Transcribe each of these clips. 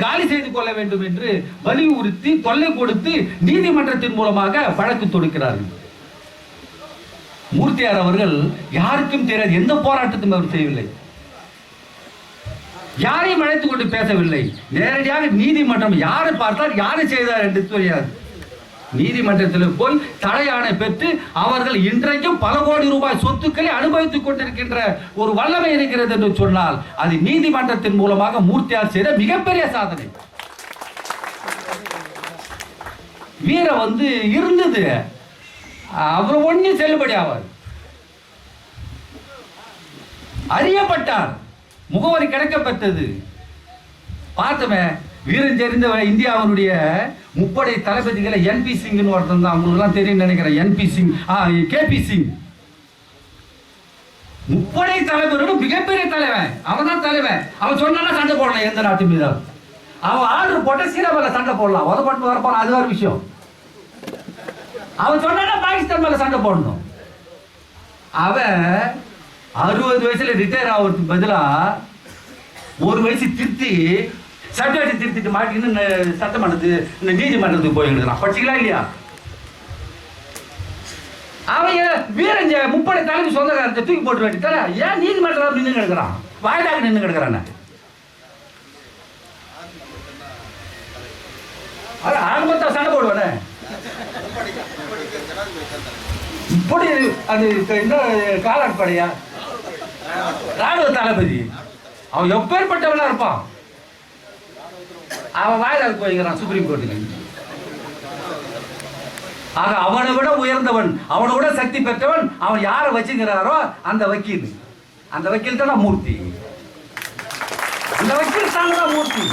காலி செய்து கொள்ள வேண்டும் என்று வலியுறுத்தி தொல்லை கொடுத்து நீதிமன்றத்தின் மூலமாக வழக்கு தொடுக்கிறார்கள். மூர்த்தியார் அவர்கள் யாருக்கும் தெரியாது, எந்த போராட்டத்தையும் அவர் செய்யவில்லை, யாரையும் அழைத்துக் கொண்டு பேசவில்லை. நேரடியாக நீதிமன்றம் யாரை பார்த்தால் யாரை செய்தார் என்று தெரியாது. நீதிமன்றத்தில் போய் தடையாணை பெற்று அவர்கள் இன்றைக்கும் பல கோடி ரூபாய் சொத்துக்களை அனுபவித்துக் கொண்டிருக்கின்ற ஒரு வல்லமை இருக்கிறது என்று சொன்னால் அது நீதிமன்றத்தின் மூலமாக மூர்த்தியார் செய்த மிகப்பெரிய சாதனை. வீர இருந்தது, அவர் ஒன்னும் செல்லுபடி ஆவார். அறியப்பட்டார், முகவரி கிடைக்கப்பட்டது. பார்த்தமே வீரன் தெரிந்த இந்தியாவுடைய முப்படை தளபதிகளை என்பி சிங் ஒருத்தன் தான், உங்களுக்கு தெரியும் நினைக்கிறேன். என்பி சிங், கேபி சிங் முப்படை தலைவரோட மிகப்பெரிய தலைவன். அவன் தான் தலைவன். அவன் சொன்னா சண்டை போடலாம் எந்த நாட்டு மீது. அவன் ஆர்டர் போட்ட சீனாவில் சண்டை போடலாம், உதப்பட்டு வரப்போலாம், அது ஒரு விஷயம். அவன் சொன்னா பாகிஸ்தான் மேல சண்டை போடணும். அவன் 60 வயசுல ரிட்டையர் ஆகிறதுக்கு பதிலா 1 வயசு திருத்தி சட்டத்தை திருத்திட்டு மாட்டின்னு சட்டமன்றத்துக்கு நீதிமன்றத்துக்கு போயிருக்கிறான். படிச்சுக்கலாம் இல்லையா? அவன் வீரஞ்ச முப்படை தலைமை சொந்தக்காரத்தை தூக்கி போட்டு வேண்டித்தார ஏன் நீதிமன்றம் நின்று கிடக்கிறான், வாய்தாக நின்று கிடக்கிறான். ஆரம்பத்தை சண்டை போடுவானே இப்படி அது என்ன காலாட்படையா ராணுவ தளபதி. அவன் எப்பேற்பட்டவனா இருப்பான். அவன் வாயிலாக போய்கிறான் சுப்ரீம் கோர்ட்டுக்கு. ஆக அவனை விட உயர்ந்தவன், அவனை விட சக்தி பெற்றவன், அவன் யாரை வச்சுக்கிறாரோ அந்த வக்கீல், அந்த வக்கீல் தான் மூர்த்தி. அந்த வக்கீல் தான் மூர்த்தி.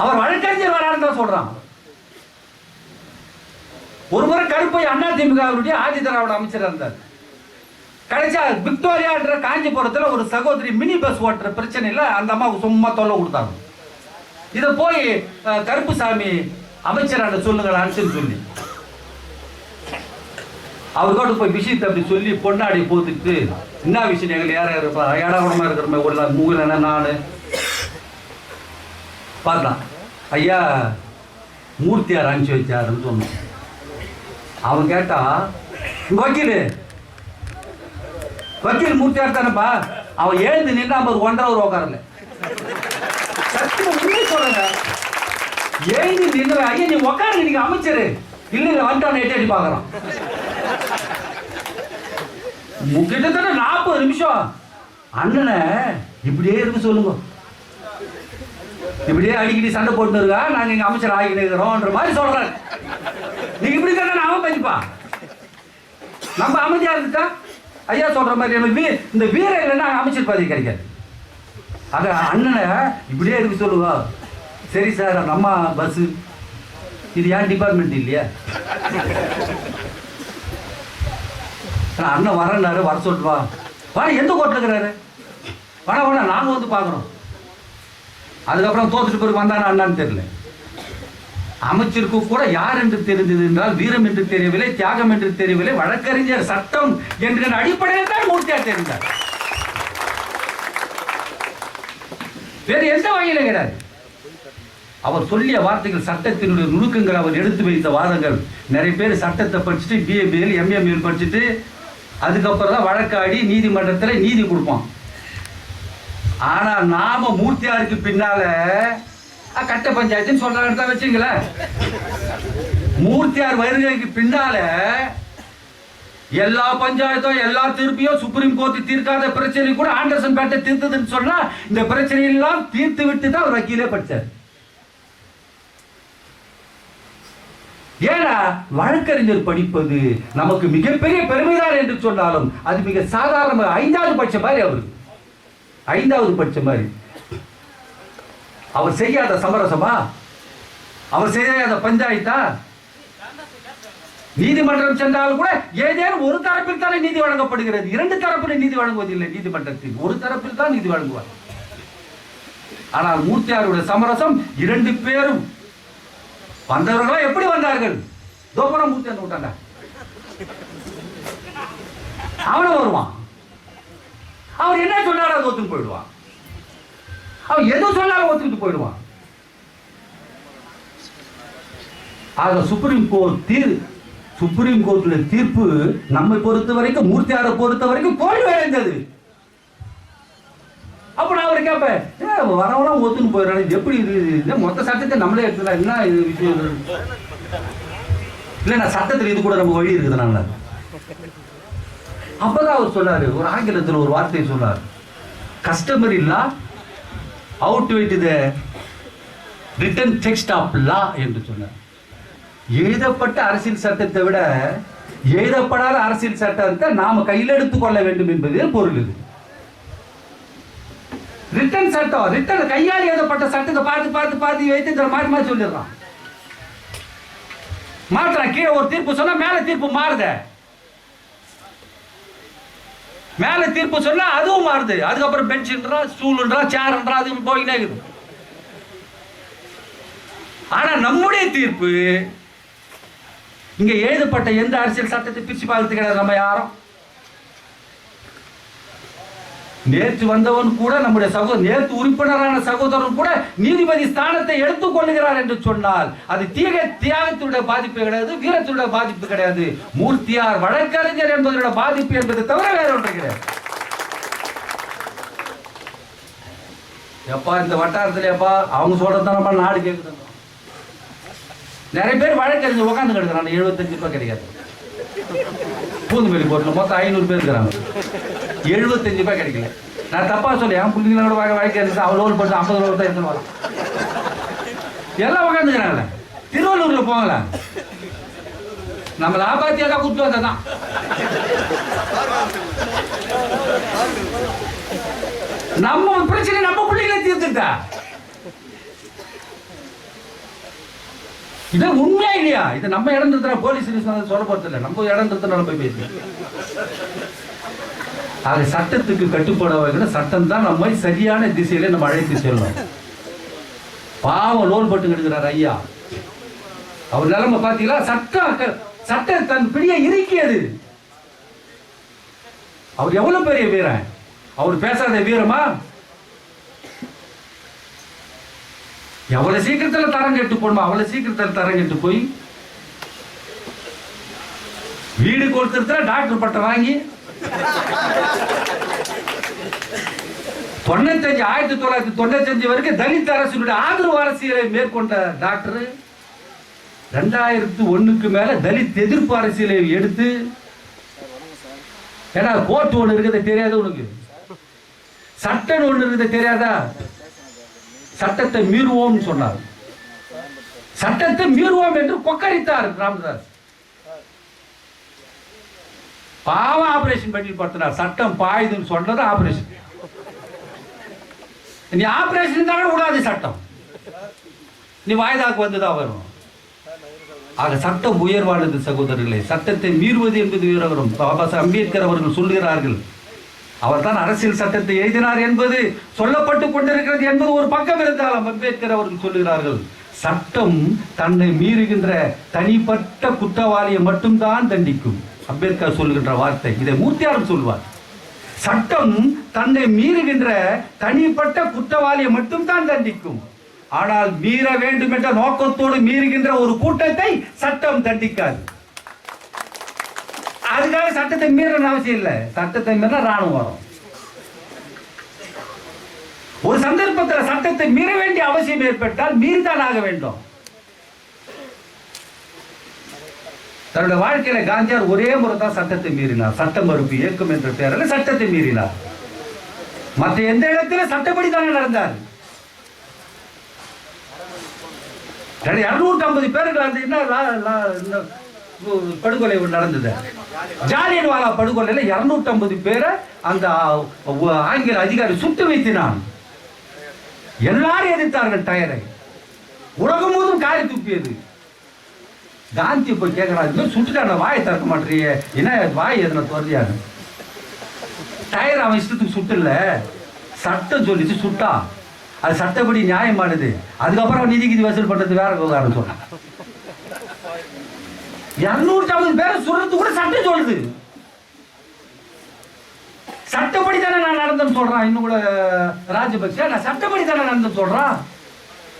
அவர் வழக்கறிஞர் வரான்னு தான் சொல்றான். ஒரு முறை கருப்பை அதிமுக ஆதி திராவிட அமைச்சர் இருந்தார். கடைசியா விக்டோரியா என்ற காஞ்சிபுரத்தில் ஒரு சகோதரி மினி பஸ் ஓட்டுற பிரச்சனையில் அந்த அம்மாவுக்கு சும்மா தொல்லை கொடுத்தாங்க. இதை போய் கருப்புசாமி அமைச்சரான சொல்லுங்களான்னு சொல்லி அவர்கிட்ட போய் விஷயத்தை அப்படி சொல்லி பொன்னாடி போத்துட்டு என்ன விஷயம் எங்களுக்கு யார் இருப்பா ஏடாகுடமா இருக்கிற ஒரு மூவில நான் பார்த்தான். ஐயா மூர்த்தியார் அனுப்பிச்சு வச்சாருன்னு சொன்னோம். அவன் கேட்டா வக்கீல் மூர்த்தியார் தானப்பா. அவன் எழுந்து நின்று 1.5 hour உட்காரல. சொல்லுங்க எழுந்து நின்று ஐயா நீ உட்காருங்க, நீங்க அமைச்சரு இல்ல வந்துட்டான் எட்டி பாக்குறான். கிட்டத்தட்ட 40 நிமிஷம் அண்ணனை இப்படியே இருக்கு சொல்லுங்க, இப்படியே அடிக்கடி சண்டை போட்டு இருக்கா, நாங்க இங்க அமைச்சர் ஆகிக்கிறோம்ன்ற மாதிரி சொல்றாரு. நீங்க இப்படி தானே அவன் பதிப்பா, நம்ம அமைதியா இருந்துட்டா ஐயா சொல்ற மாதிரி இந்த வீரர் இல்லைன்னா அமைச்சர் பதவி கிடைக்காது. ஆக அண்ணனை இப்படியே இருக்கு சொல்லுவா. சரி சார் நம்ம பஸ் இது ஏன் டிபார்ட்மெண்ட் இல்லையா? அண்ணன் வரன்னாரு, வர சொல்லிட்டு வா. வர எந்த கோர்ட்ல இருக்கிறாரு? வேணா நாங்க பாக்குறோம். அதுக்கப்புறம் தோத்துட்டு பிறகு வந்தானா அண்ணான்னு தெரியல. அமைச்சருக்கு கூட யார் என்று தெரிந்தது என்றால் வீரம் என்று தெரியவில்லை, தியாகம் என்று தெரியவில்லை, வழக்கறிஞர் சட்டம் என்கிற அடிப்படையில் தான் மூர்த்தியார் தெரிந்தார். வேறு எந்த வகையில கிடையாது. அவர் சொல்லிய வார்த்தைகள், சட்டத்தினுடைய நுணுக்கங்கள், அவர் எடுத்து வைத்த வாதங்கள். நிறைய பேர் சட்டத்தை படிச்சுட்டு BA MA படிச்சுட்டு அதுக்கப்புறம் தான் வழக்காடி நீதிமன்றத்தில் நீதி கொடுப்பான். ஆனா நாம மூர்த்தியாருக்கு பின்னால கட்ட பஞ்சாயத்துன்னு சொல்றாங்க வச்சுங்களேன். மூர்த்தியார் வருகைக்கு பின்னால எல்லா பஞ்சாயத்தும் எல்லா தீர்ப்பையும் சுப்ரீம் கோர்ட் தீர்க்காத பிரச்சனை கூட ஆண்டர்சன் பேட்டை தீர்த்ததுன்னு சொன்னா இந்த பிரச்சனையெல்லாம் தீர்த்து விட்டு தான் அவர் வக்கீலே படிச்சார். ஏன்னா வழக்கறிஞர் படிப்பது நமக்கு மிகப்பெரிய பெருமைதான் என்று சொன்னாலும் அது மிக சாதாரண 5வது பட்சம் மாதிரி. அவருக்கு 5வது பட்சம் மாதிரி. அவர் செய்யாத சமரசமா, அவர் செய்யாத பஞ்சாயத்தா? நீதிமன்றம் சென்றால் கூட ஏதேனும் ஒரு தரப்பில் தானே நீதி வழங்கப்படுகிறது. 2 தரப்பில் நீதி வழங்குவதில்லை. நீதிமன்றத்தில் ஒரு தரப்பில் தான் நீதி வழங்குவார். ஆனால் மூர்த்தியாருடைய சமரசம் 2 பேரும் வந்தவர்களா எப்படி வந்தார்கள்? தோப்பனம் மூர்த்தியார் விட்டாங்க, அவனும் வருவான். அவர் என்ன சொன்னாலும் அதை ஒத்துட்டு போயிடுவான். அவன் எதுவும் சொன்னாலும் ஒத்துக்கிட்டு போயிடுவான். ஆக சுப்ரீம் கோர்ட்டுடைய தீர்ப்பு நம்மை பொறுத்த வரைக்கும், மூர்த்தியாரை பொறுத்த வரைக்கும் தோல்வி அடைந்தது. அப்ப நான் அவர் கேட்பேன், வரவெல்லாம் ஒத்துன்னு போயிடறாங்க, எப்படி இது மொத்த சட்டத்தை நம்மளே எடுத்துக்கலாம், என்ன இது விஷயம் இல்லை, நான் சட்டத்தில் இது கூட நம்ம வழி இருக்குதுனால. அப்பதான் அவர் சொன்னாரு, ஒரு ஆங்கிலத்தில் ஒரு வார்த்தையை சொன்னார், customary law outweigh the written text of law என்று சொன்னார். எழுதப்பட்ட அரசியல் சட்டத்தை விட எழுதப்படாத அரசியல் சட்டத்தை நாம கையில் எடுத்துக் கொள்ள வேண்டும் என்பதே பொருள். இது ரிட்டன் சட்டம், ரிட்டன் கையால் எழுதப்பட்ட சட்டத்தை பார்த்து பார்த்து பார்த்து வைத்து மாறி மாறி சொல்லிடுறான். மாத்திரம் கீழே ஒரு தீர்ப்பு சொன்னா மேல தீர்ப்பு மாறுத, மேல தீர்ப்பு சொன்னா அதுவும் மாறுது. அதுக்கப்புறம் பெஞ்சுன்றா, ஸ்டூல்ன்றா, சேர்ன்றா, அது போயினே இருக்குது. ஆனா நம்முடைய தீர்ப்பு இங்க எழுதப்பட்ட எந்த அரசியல் சட்டத்தை பிரிச்சு பார்க்கறது கிடையாது. நம்ம யாரும் நேற்று வந்தவன் கூட, நம்முடைய நேற்று உறுப்பினரான சகோதரன் கூட நீதிபதி ஸ்தானத்தை எடுத்துக் கொள்ளுகிறார் என்று சொன்னால் அது தியாகத்தினுடைய பாதிப்பு கிடையாது, வீரத்தினுடைய பாதிப்பு கிடையாது, மூர்த்தியார் வழக்கறிஞர் என்பதனுடைய பாதிப்பு என்பதை தவிர வேற ஒன்று கிடையாது. எப்பா இந்த வட்டாரத்துல எப்பா அவங்க சொல்றதுதான் நம்ம நாடு கேட்குது. நிறைய பேர் வழக்கறிஞர் உட்காந்து கிடக்குறாங்க, 75 ரூபாய் கிடைக்காது. பூந்துமல்லி போட்டில் மொத்தம் 500 பேர் இருக்கிறாங்க, 75 ரூபாய் கிடைக்கல. நான் தப்பா சொல்லி என் பிள்ளைங்களோட வழக்கறிஞர் அவ்வளோ போட்டு 50 ரூபா தான் எடுத்துன்னு வரலாம். எல்லாம் உட்காந்துக்கிறாங்களே. திருவள்ளூர்ல போங்களா, நம்ம லாபாத்தியாக கூப்பிட்டு வந்ததான். நம்ம பிரச்சனை நம்ம பிள்ளைகளை தீர்த்துட்டா இது உண்மையா இல்லையா? இது நம்ம இடம் இருக்கிற போலீஸ் சொல்ல போறது இல்லை, நம்ம இடம் இருக்கிற நம்ம பேசு. அது சட்டத்துக்கு கட்டுப்பட சட்டம் தான் நம்மை சரியான திசையில நம்ம அழைத்து செல்லும். பாவம் லோன் போட்டு கிடக்கிறார் ஐயா, அவர் நிலைமை பாத்தீங்களா? சட்டம் தன் பிடிய இறுக்கியது. அவர் எவ்வளவு பெரிய வீரன், அவர் பேசாத வீரமா? எவ்வளவு சீக்கிரத்தில் தரம் கெட்டு போடுமா, அவ்வளவு சீக்கிரத்தில் தரம் கெட்டு போய் வீடு கொடுத்துருத்தா டாக்டர் பட்டம் வாங்கி 1995 வரைக்கும் தலித் அரசினுடைய ஆதரவு அரசியலை மேற்கொண்ட டாக்டர் 2001க்கு மேல தலித் எதிர்ப்பு அரசியலை எடுத்து, ஏன்னா கோர்ட் ஒண்ணு இருக்கிறது தெரியாது உனக்கு, சட்டம் ஒண்ணு இருக்கிறது தெரியாதா? சட்டத்தை மீறுவோம் சொன்னார், சட்டத்தை மீறுவோம் என்று கொக்கரித்தார் ராமதாஸ். பாவம் ஆபரேஷன் பண்ணி படுத்தினார். சட்டம் பாயுதுன்னு சொன்னது ஆபரேஷன். நீ ஆபரேஷன் தான் கூடாது, சட்டம் நீ வாய்தாக்கு வந்துதான் வரும். ஆக சட்டம் உயர்வானது சகோதரர்களே. சட்டத்தை மீறுவது என்பது உயர்வரும். பாபா சாஹேப் அம்பேத்கர் அவர்கள் சொல்லுகிறார்கள், அவர் தான் அரசியல் சட்டத்தை எழுதினார் என்பது சொல்லப்பட்டு கொண்டிருக்கிறது என்பது ஒரு பக்கம் இருந்தாலும் அம்பேத்கர் அவர்கள் சொல்லுகிறார்கள், சட்டம் தன்னை மீறுகின்ற தனிப்பட்ட குற்றவாளியை மட்டும்தான் தண்டிக்கும். அம்பேத்கர் சொல்லுகின்ற வார்த்தை, இதை மூர்த்தியாரும் சொல்வார். சட்டம் தன்னை மீறுகின்ற தனிப்பட்ட குற்றவாளியை மட்டும்தான் தண்டிக்கும். ஆனால் மீற வேண்டும் என்ற நோக்கத்தோடு மீறுகின்ற ஒரு கூட்டத்தை சட்டம் தண்டிக்காது. அதுக்காக சட்டத்தை மீறணும் அவசியம் இல்லை. சட்டத்தை மீறினா ராணுவம் வரும். ஒரு சந்தர்ப்பத்தில் சட்டத்தை மீற வேண்டிய அவசியம் ஏற்பட்டால் மீறிதான் ஆக வேண்டும். தன்னுடைய வாழ்க்கையில காந்தியார் ஒரே முறை தான் சட்டத்தை மீறினார். சட்ட மறுப்பு இயக்கம் என்ற பெயரில் சட்டத்தை மீறினார். மற்ற எந்த இடத்திலும் சட்டப்படி தானே நடந்தார். 250 பேர்கள் படுகொலை நடந்தது. ஜாலியன்வாலா படுகொலையில 250 பேரை அந்த ஆங்கில அதிகாரி சுட்டு வைத்தினான். எல்லாரும் எதிர்த்தார்கள் டயரை. உலகம் முழுவதும் காரி துப்பியது. காந்தி போய் கேட்கிறாரு, சுட்டுட்டான வாயை திறக்க மாட்டேறிய, என்ன வாய் எதுனா தோல்வியாரு? டயர் அவன் இஷ்டத்துக்கு சுட்டுல, சட்டம் சொல்லிச்சு சுட்டா, அது சட்டப்படி நியாயமானது. அதுக்கப்புறம் நிதி வசூல் பண்றது வேற விவகாரம் சொன்னான். 250 பேரை சொல்றது கூட சட்டம் சொல்லுது. சட்டப்படி தானே நான் நடந்தேன்னு சொல்றான். இன்னும் கூட ராஜபக்சே நான் சட்டப்படி தானே நடந்தேன்னு சொல்றான்.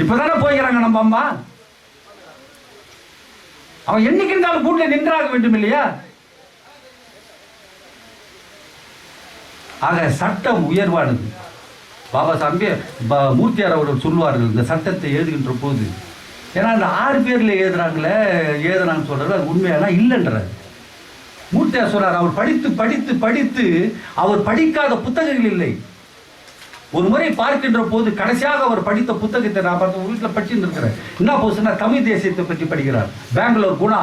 இப்பதானே போய்க்கிறாங்க நம்ம அம்மா. அவன் என்னைக்கு இருந்தாலும் கூட்டில நின்றாக வேண்டும் இல்லையா? ஆக சட்டம் உயர்வானது. பாபா சாஹேப் மூர்த்தியார் அவர்கள் சொல்லுவார்கள் இந்த சட்டத்தை எழுதுகின்ற போது, ஏன்னா அந்த 6 பேர்ல எழுதுறான்னு சொல்றது அது உண்மையெல்லாம் இல்லைன்றார். மூர்த்தியார் சொல்றார், அவர் படித்து படித்து படித்து அவர் படிக்காத புத்தகங்கள் இல்லை. ஒரு முறை பார்க்கின்ற போது கடைசியாக அவர் படித்த புத்தகத்தை நான் பார்த்து வீட்டில் படிச்சுட்டு இருக்கிறேன். என்ன போச்சுன்னா தமிழ் தேசியத்தை பற்றி படிக்கிறார். பெங்களூர் குணா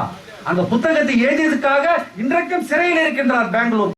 அந்த புத்தகத்தை எழுதியதுக்காக இன்றைக்கும் சிறையில் இருக்கின்றார் பெங்களூர்.